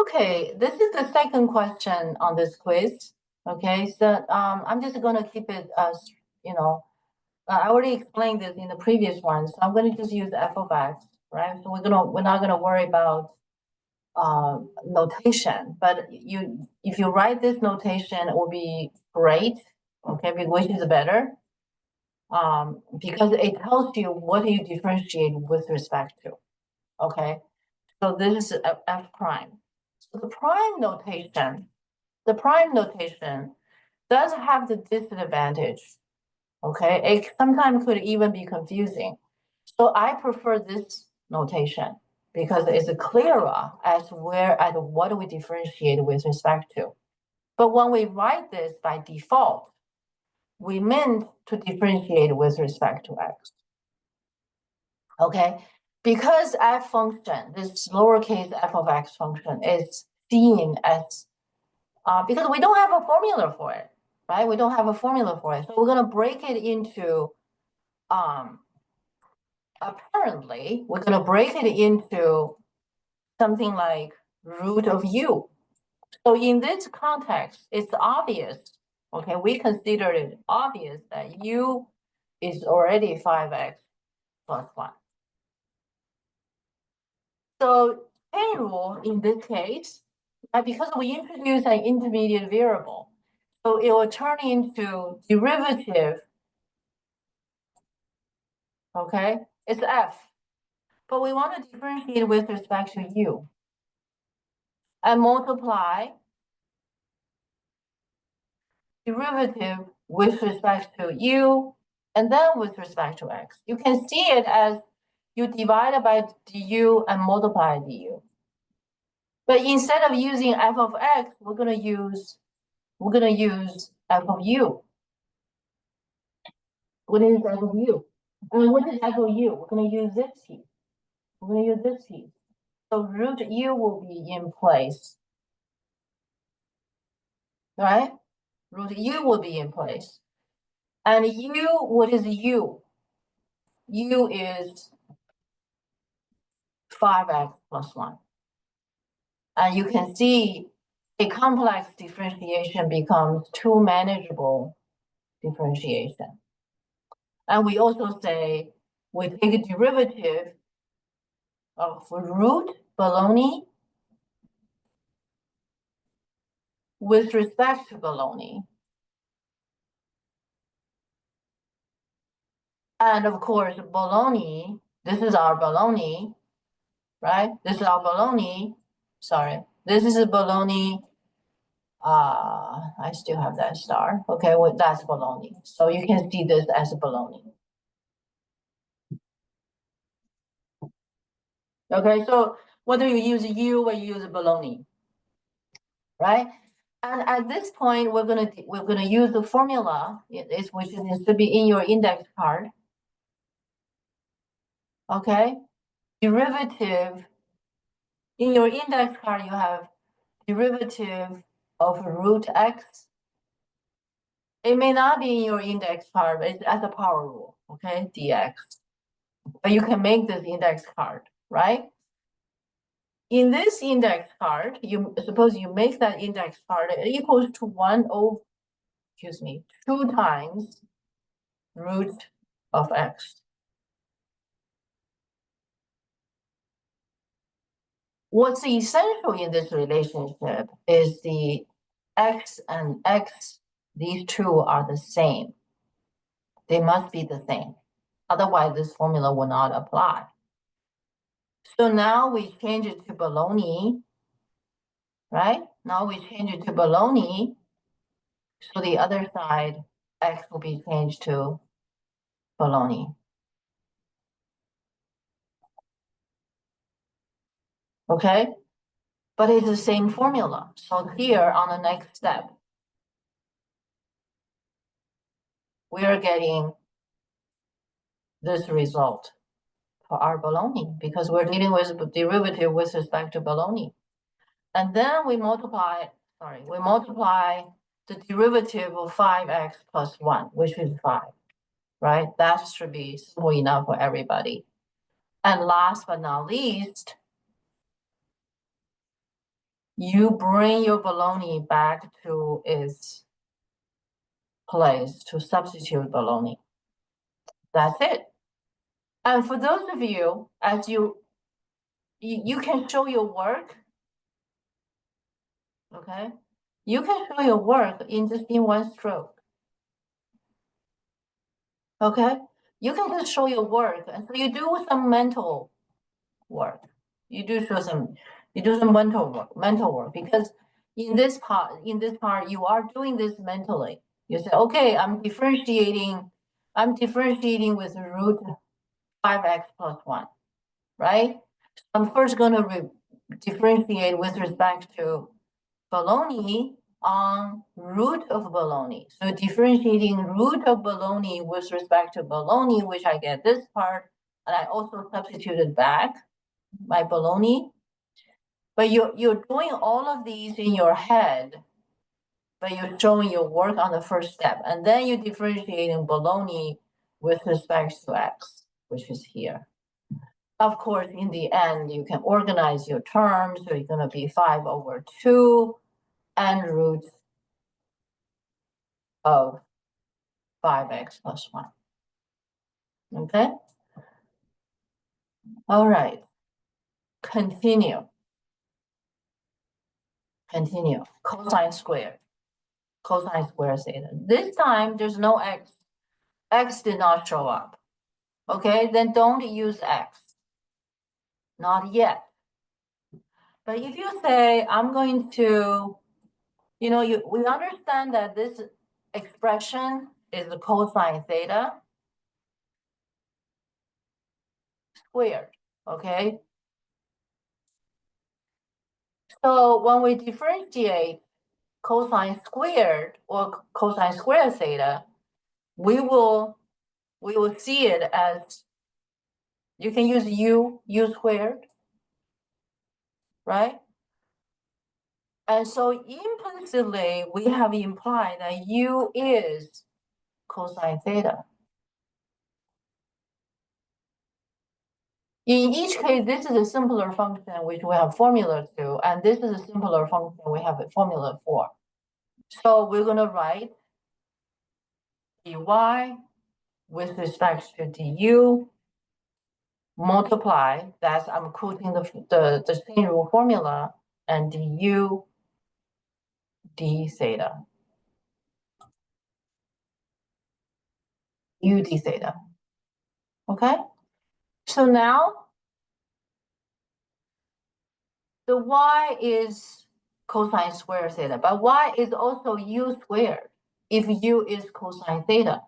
Okay, this is the second question on this quiz. Okay, so I'm just going to keep it as, I already explained this in the previous one, so I'm going to just use f of x, right? So we're not going to worry about notation, but if you write this notation, it will be great, okay, which is better, because it tells you what you differentiate with respect to, okay? So this is f prime. So the prime notation does have the disadvantage, okay? It sometimes could even be confusing. So I prefer this notation because it's clearer as what we differentiate with respect to. But when we write this by default, we meant to differentiate with respect to x, okay? Because f function, this lowercase f of x function is seen as, because we don't have a formula for it, right? We don't have a formula for it. So we're going to break it into, apparently, we're going to break it into something like root of u. So in this context, it's obvious, okay? We consider it obvious that u is already 5x plus 1. So chain rule in this case, because we introduce an intermediate variable, so it will turn into derivative, okay? It's f, but we want to differentiate with respect to u. And multiply derivative with respect to u, and then with respect to x. You can see it as you divide by du and multiply du. But instead of using f of x, we're gonna use f of u. What is f of u? What is f of u? We're gonna use this piece. We're gonna use this piece. So root u will be in place, right? Root u will be in place. And u, what is u? U is 5x plus 1. And you can see a complex differentiation becomes too manageable differentiation. And we also say we take a derivative of root bologna with respect to bologna. And of course, bologna, this is our bologna, right? This is our bologna. Sorry, this is a bologna. I still have that star. Okay, well, that's bologna. So you can see this as bologna. Okay, so whether you use u or you use bologna, right? And at this point, we're gonna use the formula, which is to be in your index card. Okay, derivative in your index card, you have derivative of root x. It may not be in your index card, but it's as a power rule. Okay, dx. But you can make this index card, right? In this index card, you suppose you make that index card, it equals to 2 times root of x. What's essential in this relationship is the x and x, these two are the same. They must be the same. Otherwise, this formula will not apply. So now we change it to bologna, right? Now we change it to bologna. So the other side, x will be changed to bologna. Okay? But it's the same formula. So here on the next step, we are getting this result for our bologna because we're dealing with derivative with respect to bologna. And then we multiply the derivative of 5x plus 1, which is 5, right? That should be simple enough for everybody. And last but not least, you bring your bologna back to its place to substitute bologna. That's it. And for those of you, as you can show your work, okay? You can show your work in just in one stroke. Okay? You can just show your work. And so you do some mental work. You do some mental work because in this part, you are doing this mentally. You say, okay, I'm differentiating with root 5x plus 1, right? So I'm first going to differentiate with respect to bologna on root of bologna. So differentiating root of bologna with respect to bologna, which I get this part, and I also substituted back my bologna. But you're doing all of these in your head, but you're showing your work on the first step. And then you're differentiating bologna with respect to x, which is here. Of course, in the end, you can organize your terms. So it's going to be 5/2 and root of 5x plus 1. Okay? All right. Continue. Cosine squared. Cosine squared theta. This time, there's no x. X did not show up. Okay? Then don't use x. Not yet. But if you say, I'm going to, we understand that this expression is the cosine theta squared. Okay? So when we differentiate cosine squared or cosine squared theta, we will see it as, you can use u squared, right? And so implicitly, we have implied that u is cosine theta. In each case, this is a simpler function which we have formula to, and this is a simpler function we have a formula for. So we're going to write dy with respect to du multiply, that's I'm quoting the chain rule formula, and du d theta. U d theta. Okay? So now the y is cosine squared theta, but y is also u squared if u is cosine theta.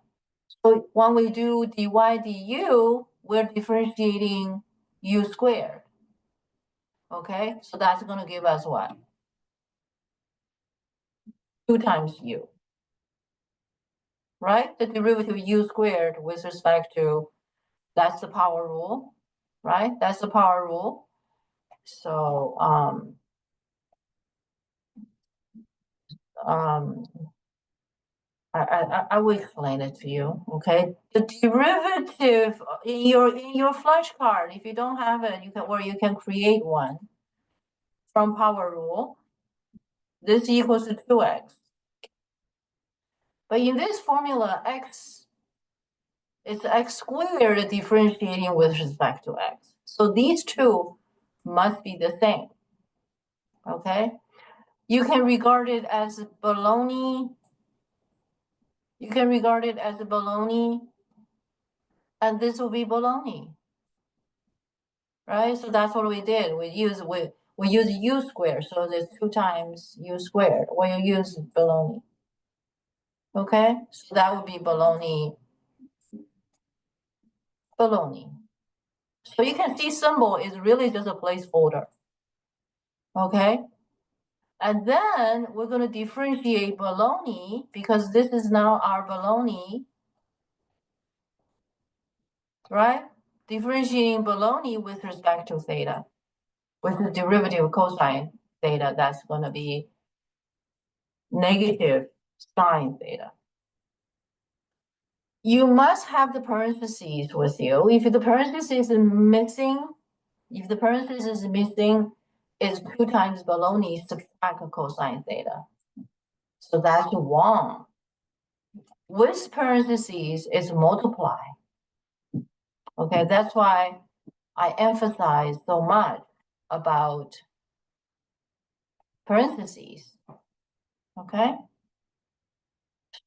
So when we do dy du, we're differentiating u squared. Okay? So that's going to give us what? 2 times u. Right? The derivative u squared with respect to, that's the power rule, right? That's the power rule. So I will explain it to you. Okay, the derivative in your flashcard, if you don't have it, you can create one from power rule. This equals to 2x. But in this formula, it's x squared differentiating with respect to x. So these two must be the same. Okay, you can regard it as bologna. You can regard it as a bologna, and this will be bologna, right? So that's what we did. We use u squared, so there's 2 times u squared, or you use bologna. Okay, so that would be bologna. So you can see symbol is really just a placeholder. Okay, and then we're going to differentiate bologna because this is now our bologna, right? Differentiating bologna with respect to theta, with the derivative of cosine theta, that's going to be negative sine theta. You must have the parentheses with you. If the parentheses is missing, is 2 times bologna subtract cosine theta. So that's 1. With parentheses is multiply. Okay, that's why I emphasize so much about parentheses. Okay,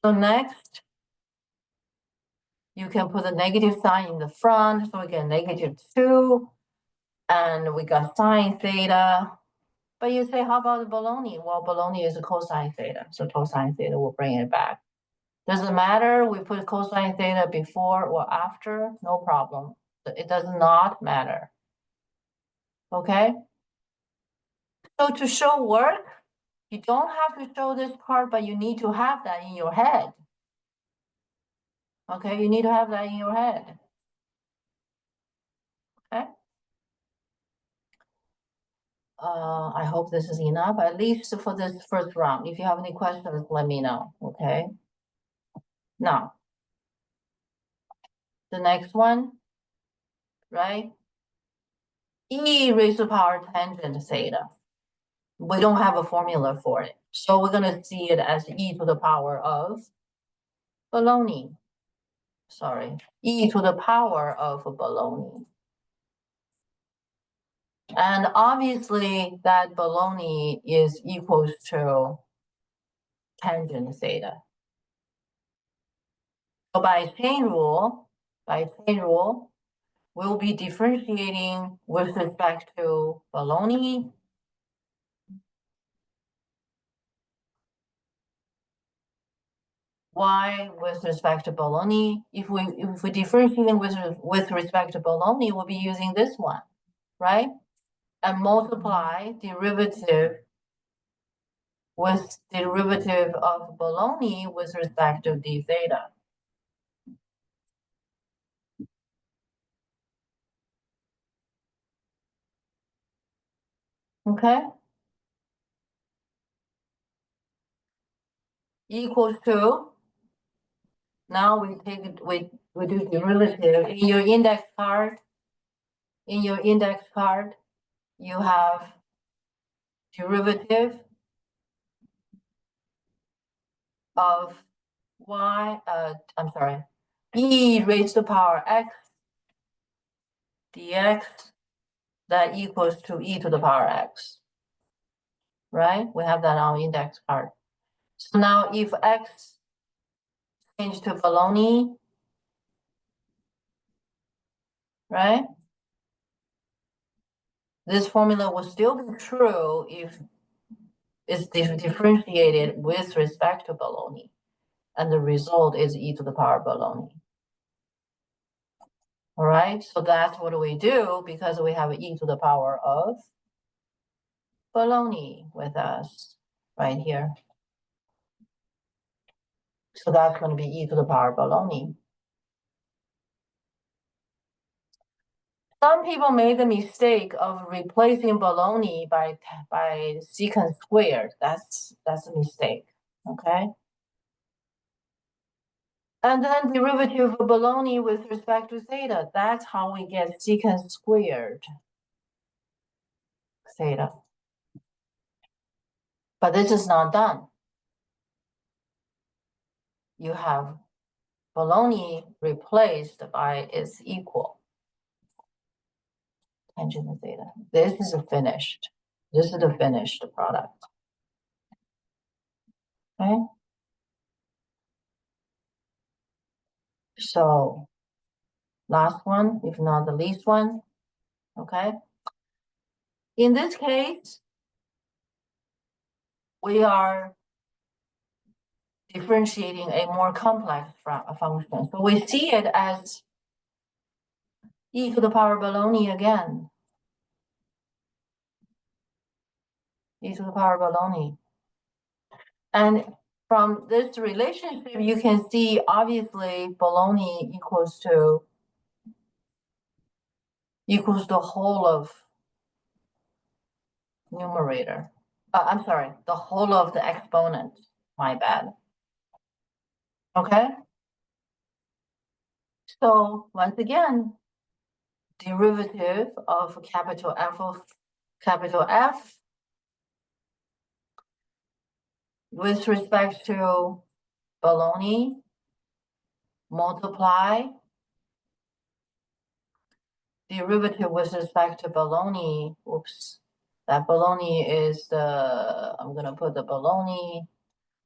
so next, you can put a negative sign in the front, so we get -2, and we got sine theta. But you say, how about the bologna? Well, bologna is a cosine theta, so cosine theta will bring it back. Doesn't matter, we put cosine theta before or after, no problem. It does not matter. Okay? So to show work, you don't have to show this part, but you need to have that in your head. Okay, you need to have that in your head. Okay? I hope this is enough, at least for this first round. If you have any questions, let me know, okay? Now, the next one, right? E raised to the power tangent theta. We don't have a formula for it. So we're going to see it as e to the power of bologna. Sorry, e to the power of bologna. And obviously that bologna is equals to tangent theta. So by chain rule, we'll be differentiating with respect to bologna. Y with respect to bologna. If we differentiate with respect to bologna, we'll be using this one, right? And multiply derivative with derivative of bologna with respect to d theta. Okay? Equals to, now we take it, we do derivative. In your index card, you have derivative of y, I'm sorry, e raised to the power x dx that equals to e to the power x, right? We have that on index card. So now if x change to bologna, right? This formula will still be true if it's differentiated with respect to bologna, and the result is e to the power bologna. All right, so that's what we do because we have e to the power of bologna with us right here. So that's going to be e to the power bologna. Some people made the mistake of replacing bologna by secant squared. That's a mistake, okay? And then derivative of bologna with respect to theta. That's how we get secant squared theta. But this is not done. You have bologna replaced by its equal tangent of theta. This is a finished. This is the finished product. Okay. So last one, if not the least one. Okay. In this case, we are differentiating a more complex function. So we see it as e to the power bologna again. E to the power bologna. And from this relationship, you can see obviously bologna equals the whole of numerator. I'm sorry, the whole of the exponent. My bad. Okay. So once again, derivative of capital F of capital F with respect to bologna multiply derivative with respect to bologna. Oops, that bologna is I'm gonna put the bologna.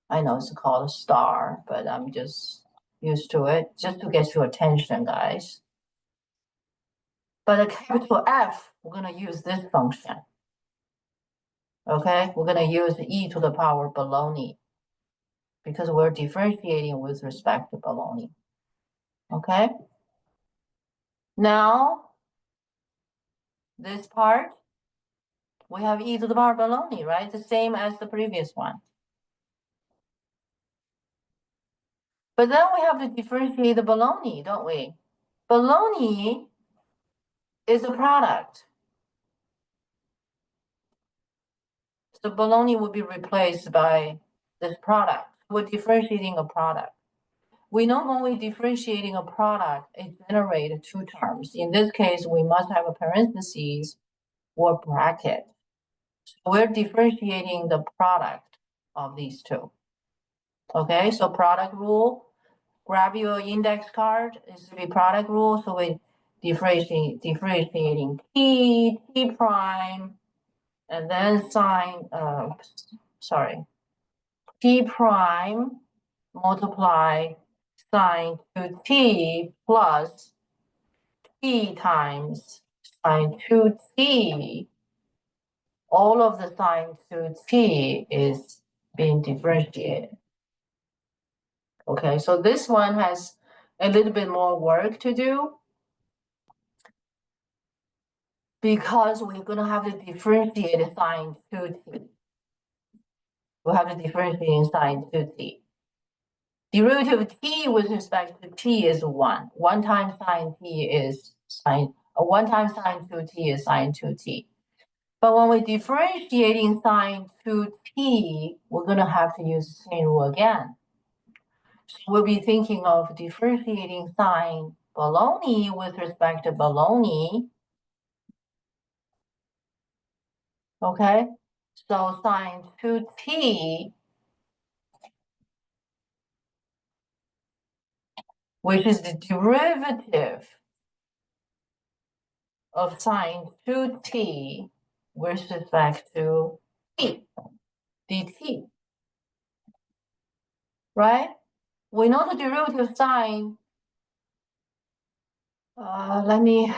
I know it's called a star, but I'm just used to it, just to get your attention, guys. But a capital F, we're gonna use this function. Okay, we're gonna use e to the power bologna because we're differentiating with respect to bologna. Okay. Now, this part, we have e to the power bologna, right? The same as the previous one. But then we have to differentiate the bologna, don't we? Bologna is a product. So bologna will be replaced by this product. We're differentiating a product. We know when we're differentiating a product, it generates two terms. In this case, we must have a parentheses or bracket. So we're differentiating the product of these two. Okay, so product rule, grab your index card, is the product rule. So we're differentiating t prime, and then t prime multiply sine 2t plus t times sine 2t. All of the sine 2t is being differentiated. Okay, so this one has a little bit more work to do because we're going to have to differentiate sine 2t. We'll have to differentiate sine 2t. Derivative of t with respect to t is 1. 1 times sine t is sine, 1 times sine 2t is sine 2t. But when we're differentiating sine 2t, we're going to have to use the same rule again. So we'll be thinking of differentiating sine bologna with respect to bologna. Okay, so sine 2t, which is the derivative of sine 2t with respect to t, dt, right? We know the derivative of sine. Let me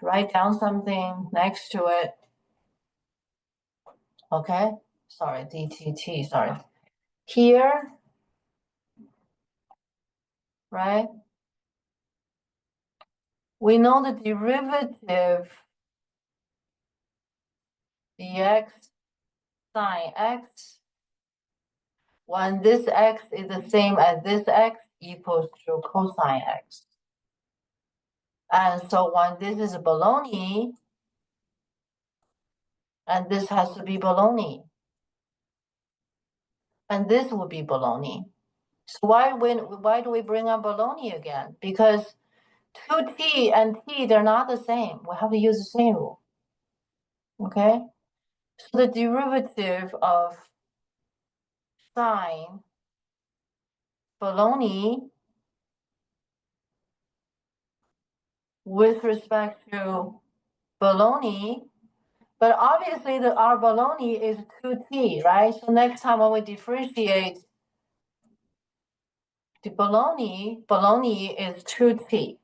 write down something next to it. Okay, sorry, dtt, sorry. Here, right? We know the derivative dx sine x when this x is the same as this x equals to cosine x. And so when this is bologna, and this has to be bologna, and this will be bologna. So why do we bring up bologna again? Because 2t and t, they're not the same. We have to use the same rule. Okay? So the derivative of sine bologna with respect to bologna, but obviously our bologna is 2t, right? So next time when we differentiate the bologna is 2t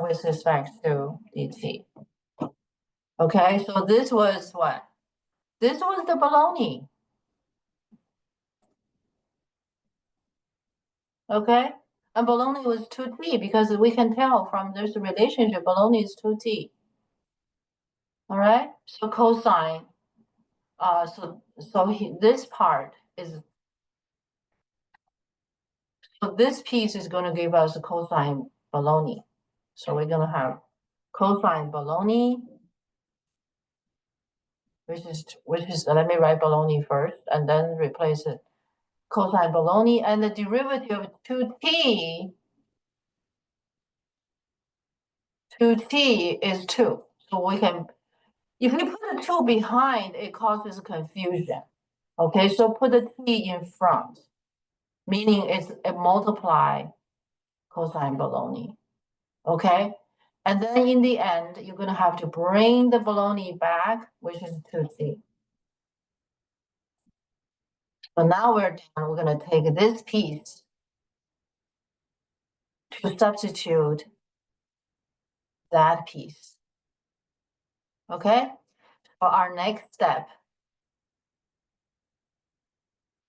with respect to dt. Okay, so this was what? This was the bologna. Okay, and bologna was 2t because we can tell from this relationship bologna is 2t. All right, so cosine. This part is, so this piece is going to give us a cosine bologna. So we're going to have cosine bologna, which is let me write bologna first and then replace it. Cosine bologna, and the derivative of 2t is 2. So we can If you put a 2 behind, it causes confusion. Okay, so put the t in front, meaning it's a multiply cosine bologna. Okay, and then in the end, you're going to have to bring the bologna back, which is 2t. So now we're done. We're going to take this piece to substitute that piece. Okay, for our next step.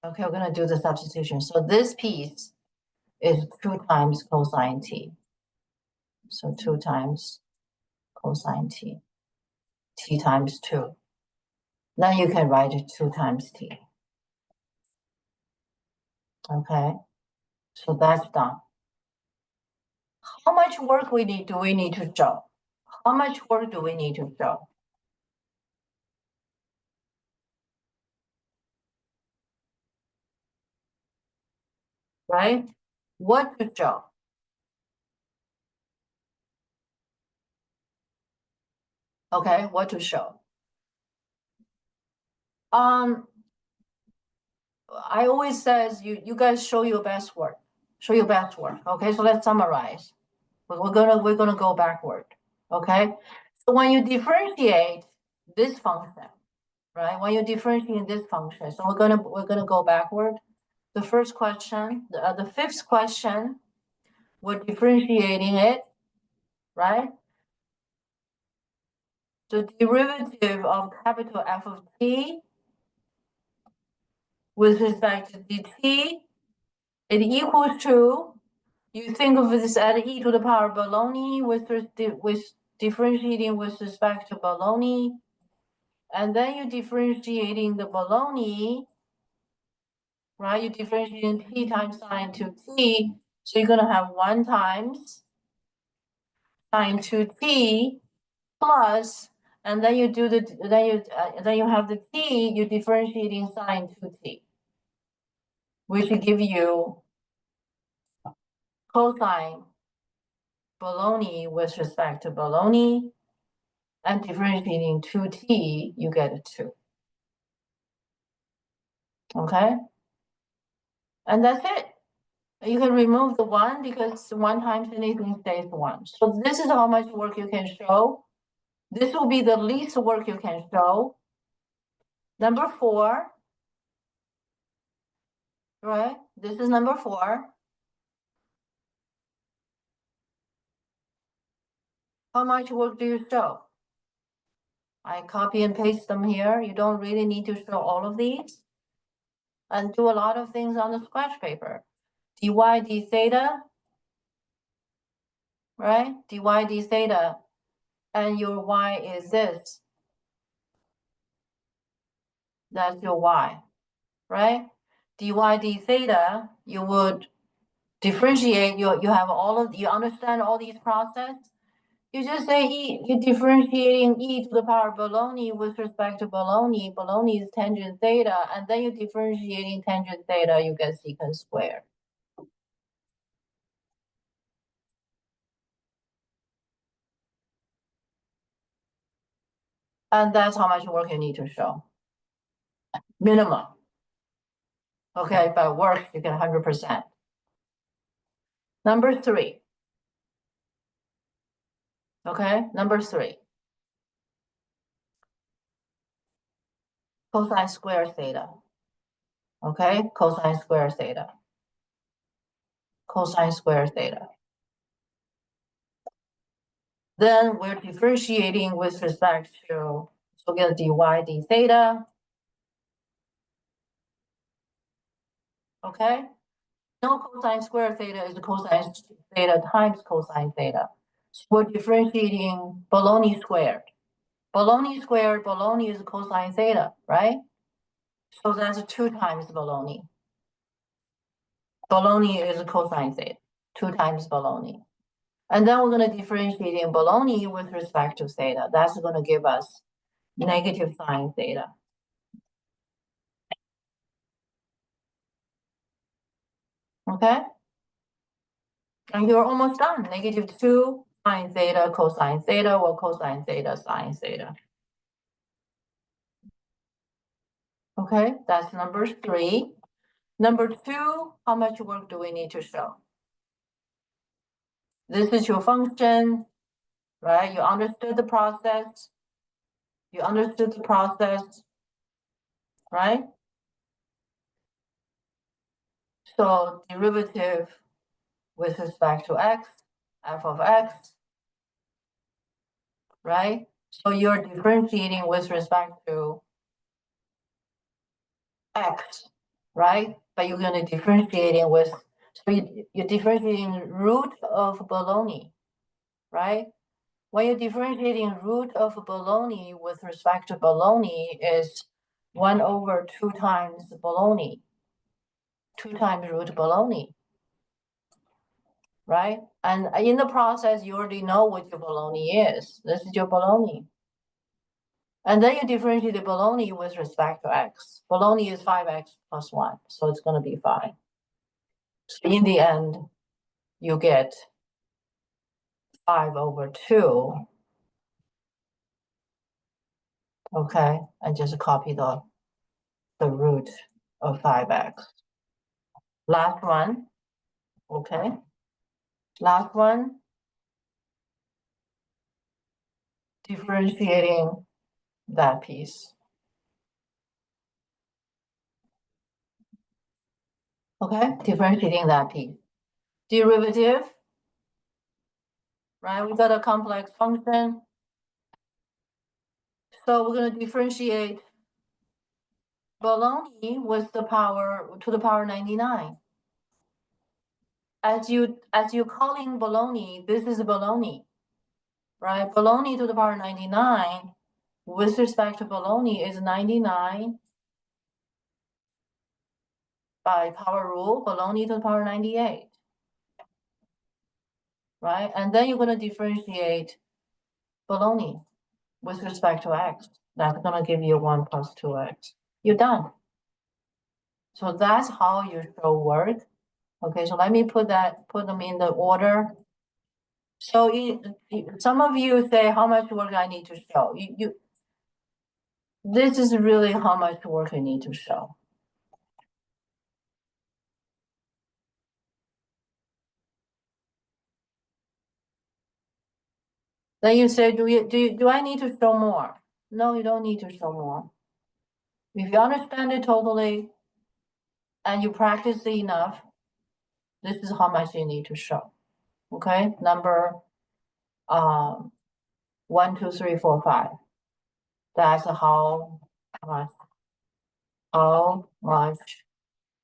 Okay, we're going to do the substitution. So this piece is 2 times cosine t. So 2 times cosine t, t times 2. Then you can write it 2 times t. Okay, so that's done. How much work do we need to show? How much work do we need to show? Right? What to show? Okay, what to show? I always says you guys show your best work. Show your best work. Okay, so let's summarize. We're gonna go backward. Okay, so when you differentiate this function, right? When you differentiate this function, so we're gonna go backward. The first question, the fifth question, we're differentiating it, right? The derivative of capital F of t with respect to dt, it equals to, you think of this as e to the power bologna with differentiating with respect to bologna, and then you're differentiating the bologna, right? You're differentiating t times sine 2t, so you're gonna have 1 times sine 2t plus, and then you do the then you have the t, you're differentiating sine 2t, which will give you cosine bologna with respect to bologna, and differentiating 2t, you get a 2. Okay? And that's it. You can remove the 1 because 1 times anything stays 1. So this is how much work you can show. This will be the least work you can show. Number 4, right? This is number 4. How much work do you show? I copy and paste them here. You don't really need to show all of these. And do a lot of things on the scratch paper. dy d theta, right? dy d theta, and your y is this. That's your y, right? dy d theta, you would differentiate, you have you understand all these process. You just say you're differentiating e to the power bologna with respect to bologna. Bologna is tangent theta, and then you're differentiating tangent theta, you get secant squared. And that's how much work you need to show. Minimum. Okay, but work, you get 100%. Number 3. Okay, number 3. Cosine squared theta. Okay, cosine squared theta. Cosine squared theta. Then we're differentiating with respect to, so get dy d theta. Okay, no cosine squared theta is cosine theta times cosine theta. So we're differentiating bologna squared. Bologna squared, bologna is cosine theta, right? So that's 2 times bologna. Bologna is cosine theta, 2 times bologna. And then we're going to differentiate in bologna with respect to theta. That's going to give us negative sine theta. Okay? And you're almost done. Negative 2 sine theta, cosine theta, or cosine theta, sine theta. Okay, that's number 3. Number 2, how much work do we need to show? This is your function, right? You understood the process. You understood the process, right? So derivative with respect to x, f of x, right? So you're differentiating with respect to x, right? But you're going to differentiating with, so you're differentiating root of bologna, right? When you're differentiating root of bologna with respect to bologna is 1 over 2 times bologna, 2 times root bologna, right? And in the process, you already know what your bologna is. This is your bologna. And then you differentiate the bologna with respect to x. Bologna is 5x plus 1, so it's going to be 5. So in the end, you get 5 over 2. Okay, and just copy the root of 5x. Last one, okay. Last one, differentiating that piece. Okay, differentiating that piece. Derivative, right? We got a complex function. So we're going to differentiate bologna with the power to the power 99. As you calling bologna, this is bologna, right? Bologna to the power 99 with respect to bologna is 99 by power rule, bologna to the power 98, right? And then you're going to differentiate bologna with respect to x. That's going to give you 1 plus 2x. You're done. So that's how you show work. Okay, so let me put them in the order. So some of you say how much work I need to show. This is really how much work you need to show. Then you say, do I need to show more? No, you don't need to show more. If you understand it totally and you practice it enough, this is how much you need to show. Okay, number 1, 2, 3, 4, 5. That's how much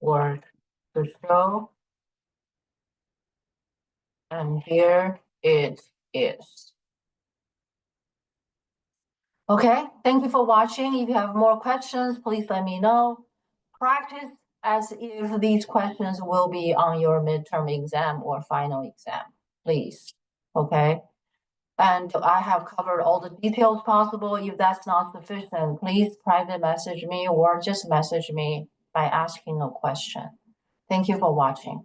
work to show. And here it is. Okay, thank you for watching. If you have more questions, please let me know. Practice as if these questions will be on your midterm exam or final exam, please. Okay, and I have covered all the details possible. If that's not sufficient, please private message me or just message me by asking a question. Thank you for watching.